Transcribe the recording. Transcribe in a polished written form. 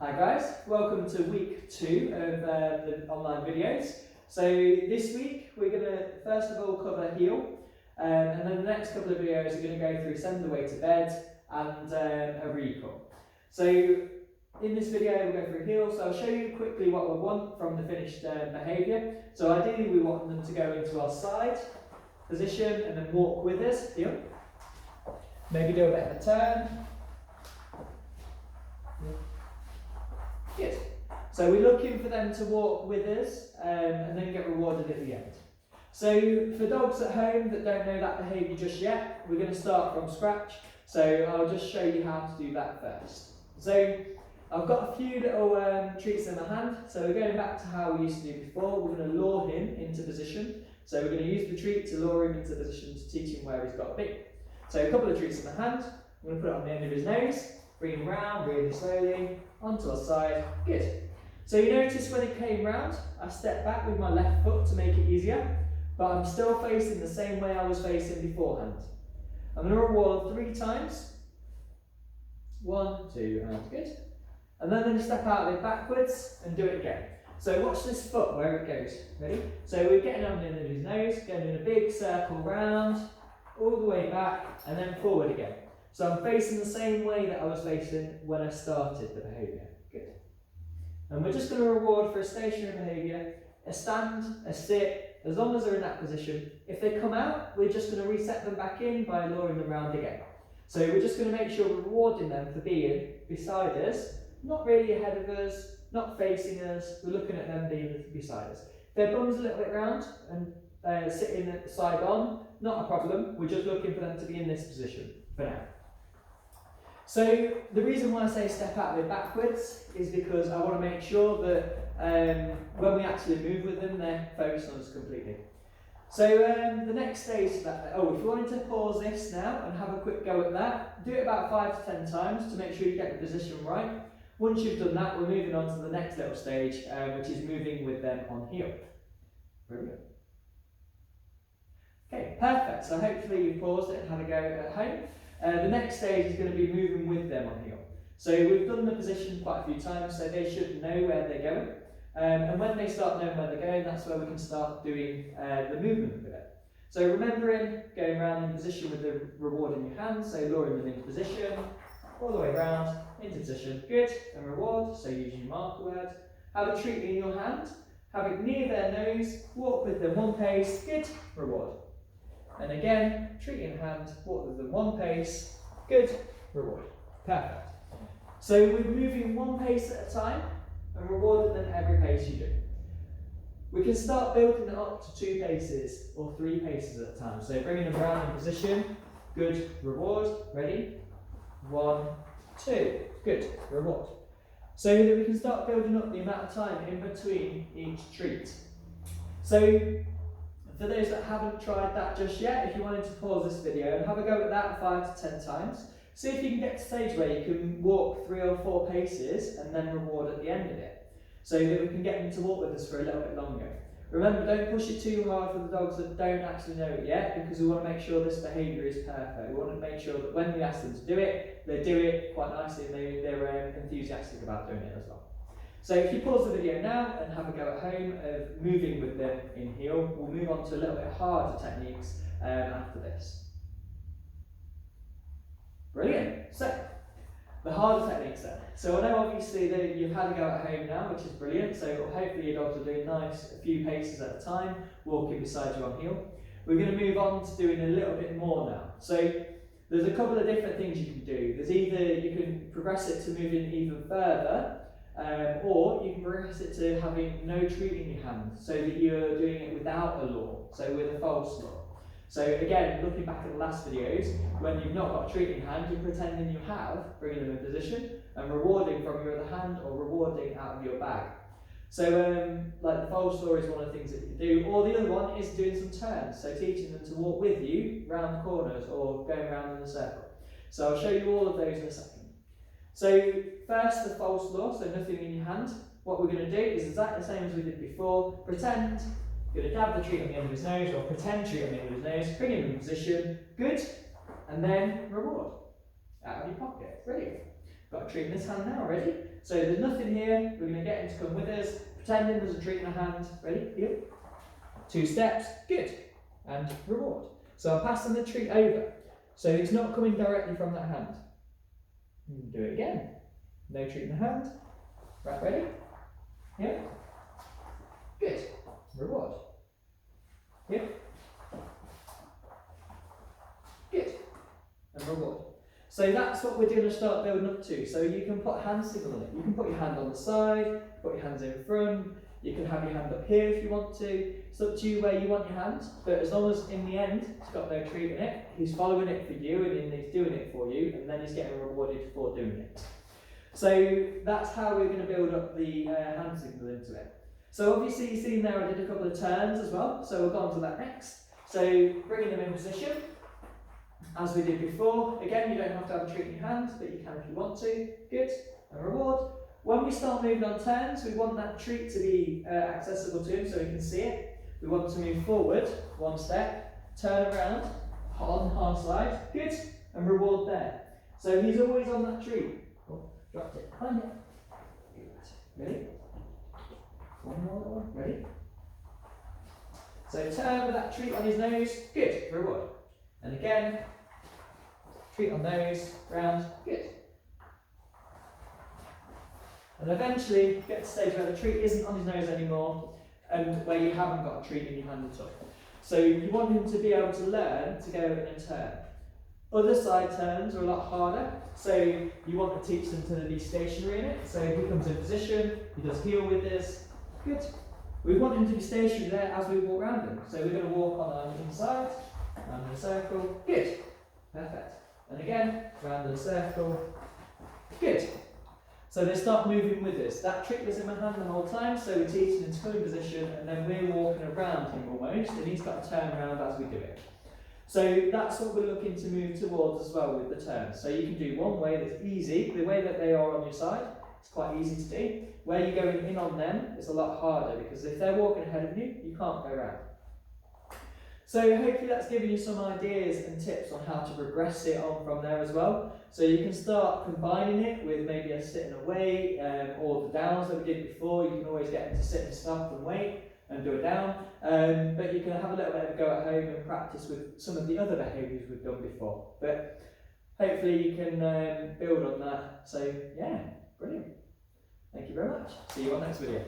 Hi guys, welcome to week 2 of the online videos. So this week we're going to first of all cover heel, and then the next couple of videos are going to go through send away to bed and a recall. So in this video we'll go through heel, so I'll show you quickly what we want from the finished behaviour. So ideally we want them to go into our side position and then walk with us, heel. Maybe do a bit of a turn. Good. So we're looking for them to walk with us and then get rewarded at the end. So for dogs at home that don't know that behaviour just yet, we're going to start from scratch. So I'll just show you how to do that first. So I've got a few little treats in my hand. So we're going back to how we used to do before. We're going to lure him into position. So we're going to use the treat to lure him into position to teach him where he's got to be. So a couple of treats in my hand. I'm going to put it on the end of his nose. Bring him round really slowly, onto our side, good. So you notice when it came round, I stepped back with my left foot to make it easier, but I'm still facing the same way I was facing beforehand. I'm going to reward 3 times. 1, 2, and good. And then I'm going to step out of it backwards and do it again. So watch this foot where it goes, ready? So we're getting on the end of his nose, going in a big circle round, all the way back, and then forward again. So I'm facing the same way that I was facing when I started the behaviour. Good. And we're just going to reward for a stationary behaviour, a stand, a sit, as long as they're in that position. If they come out, we're just going to reset them back in by luring them round again. So we're just going to make sure we're rewarding them for being beside us, not really ahead of us, not facing us, we're looking at them being beside us. If their bum's a little bit round and sitting at the side on, not a problem, we're just looking for them to be in this position for now. So the reason why I say step out of it backwards is because I want to make sure that when we actually move with them, they're focused on us completely. So the next stage of that, if you wanted to pause this now and have a quick go at that, do it about 5 to 10 times to make sure you get the position right. Once you've done that, we're moving on to the next little stage, which is moving with them on heel. Brilliant. Okay, perfect. So hopefully you've paused it and had a go at home. The next stage is going to be moving with them on heel. So we've done the position quite a few times, so they should know where they're going. And when they start knowing where they're going, that's where we can start doing the movement with it. So remembering going around in position with the reward in your hand, so luring them into position, all the way around, into position, good, and reward, so use your marker word. Have a treat in your hand, have it near their nose, walk with them 1 pace, good, reward. And again, treat in hand, walk with them 1 pace, good, reward. Perfect. So we're moving 1 pace at a time and rewarding them every pace you do. We can start building it up to 2 paces or 3 paces at a time. So bringing them around in position, good, reward, ready? 1, 2, good, reward. So that we can start building up the amount of time in between each treat. So for those that haven't tried that just yet, if you wanted to pause this video and have a go at that 5 to 10 times, see if you can get to a stage where you can walk 3 or 4 paces and then reward at the end of it, so that we can get them to walk with us for a little bit longer. Remember, don't push it too hard for the dogs that don't actually know it yet, because we want to make sure this behaviour is perfect. We want to make sure that when we ask them to do it, they do it quite nicely and they're enthusiastic about doing it as well. So if you pause the video now and have a go at home of moving with them in heel, we'll move on to a little bit harder techniques after this. Brilliant. So, the harder techniques then. So I know obviously that you've had a go at home now, which is brilliant. So hopefully your dogs are doing nice, a few paces at a time, walking beside you on heel. We're going to move on to doing a little bit more now. So there's a couple of different things you can do. There's either you can progress it to moving even further, or you can progress it to having no treat in your hand, so that you're doing it without a lure, so with a false lure. So again, looking back at the last videos, when you've not got a treat in your hand, you're pretending you have, bringing them in position, and rewarding from your other hand or rewarding out of your bag. So like the false lure is one of the things that you can do, or the other one is doing some turns, so teaching them to walk with you round corners or going around in a circle. So I'll show you all of those in a second. So first, the false lure, so nothing in your hand. What we're going to do is exactly the same as we did before. Pretend, you're going to dab the treat on the end of his nose, or pretend treat on the end of his nose, bring him in position, good, and then reward. Out of your pocket, brilliant. Got a treat in this hand now, ready? So there's nothing here, we're going to get him to come with us, pretending there's a treat in the hand, ready? Here. 2 steps, good, and reward. So I'm passing the treat over, so it's not coming directly from that hand. Do it again. No treat in the hand. Right, ready? Here. Good. Reward. Here. Good. And reward. So that's what we're going to start building up to. So you can put hand signal in it. You can put your hand on the side, put your hands in front, you can have your hand up here if you want to. It's up to you where you want your hand, but as long as in the end it's got no treat in it, he's following it for you and then he's doing it for you, and then he's getting rewarded for doing it. So that's how we're going to build up the hand signal into it. So obviously you've seen there I did a couple of turns as well, so we'll go on to that next. So bringing them in position, as we did before. Again, you don't have to have a treat in your hand, but you can if you want to. Good, and reward. When we start moving on turns, we want that treat to be accessible to him so he can see it. We want to move forward 1 step, turn around on our side, good, and reward there. So he's always on that treat. Oh, dropped it, find it. Good. Ready? One more, ready? So turn with that treat on his nose, good, reward. And again, treat on nose, round, good. And eventually get to the stage where the treat isn't on his nose anymore and where you haven't got a treat in your hand at all. So you want him to be able to learn to go in and turn. Other side turns are a lot harder, so you want to teach them to be stationary in it. So he comes in position, he does heel with this, good. We want him to be stationary there as we walk around him. So we're going to walk on our inside, round the circle, good, perfect. And again, round the circle, good. So they start moving with us. That trick was in my hand the whole time, so we're teaching him to come in position and then we're walking around him almost, and he's got to turn around as we do it. So that's what we're looking to move towards as well with the turns. So you can do one way that's easy, the way that they are on your side, it's quite easy to do. Where you're going in on them, it's a lot harder because if they're walking ahead of you, you can't go around. So hopefully that's given you some ideas and tips on how to progress it on from there as well. So you can start combining it with maybe a sit and a wait, or the downs that we did before. You can always get them to sit and stop and wait and do a down. But you can have a little bit of a go at home and practice with some of the other behaviours we've done before. But hopefully you can build on that. So yeah, brilliant. Thank you very much. See you on next video.